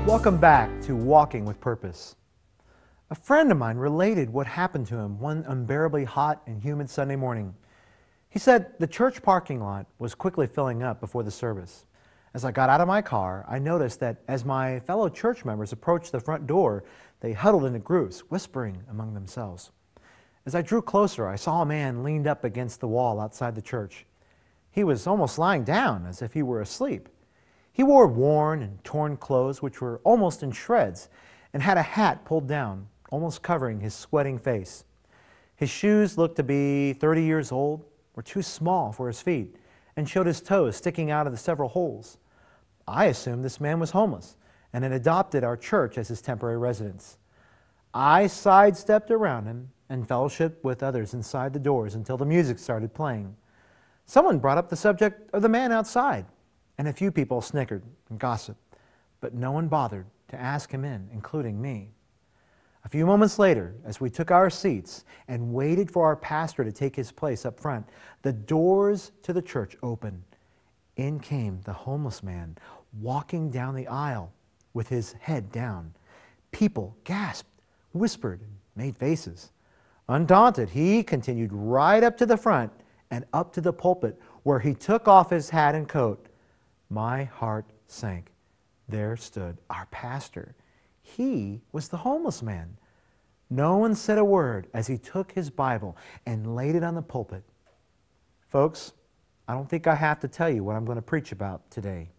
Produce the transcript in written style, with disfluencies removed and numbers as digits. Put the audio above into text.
Welcome back to Walking with Purpose. A friend of mine related what happened to him one unbearably hot and humid Sunday morning. He said the church parking lot was quickly filling up before the service. As I got out of my car, I noticed that as my fellow church members approached the front door, they huddled into groups, whispering among themselves. As I drew closer, I saw a man leaned up against the wall outside the church. He was almost lying down as if he were asleep. He wore worn and torn clothes which were almost in shreds and had a hat pulled down, almost covering his sweating face. His shoes looked to be 30 years old, were too small for his feet, and showed his toes sticking out of the several holes. I assumed this man was homeless and had adopted our church as his temporary residence. I sidestepped around him and fellowshiped with others inside the doors until the music started playing. Someone brought up the subject of the man outside, and a few people snickered and gossiped, but no one bothered to ask him in, including me. A few moments later, as we took our seats and waited for our pastor to take his place up front, the doors to the church opened. In came the homeless man, walking down the aisle with his head down. People gasped, whispered, and made faces. Undaunted, he continued right up to the front and up to the pulpit, where he took off his hat and coat. My heart sank. There stood our pastor. He was the homeless man. No one said a word as he took his Bible and laid it on the pulpit. Folks, I don't think I have to tell you what I'm going to preach about today.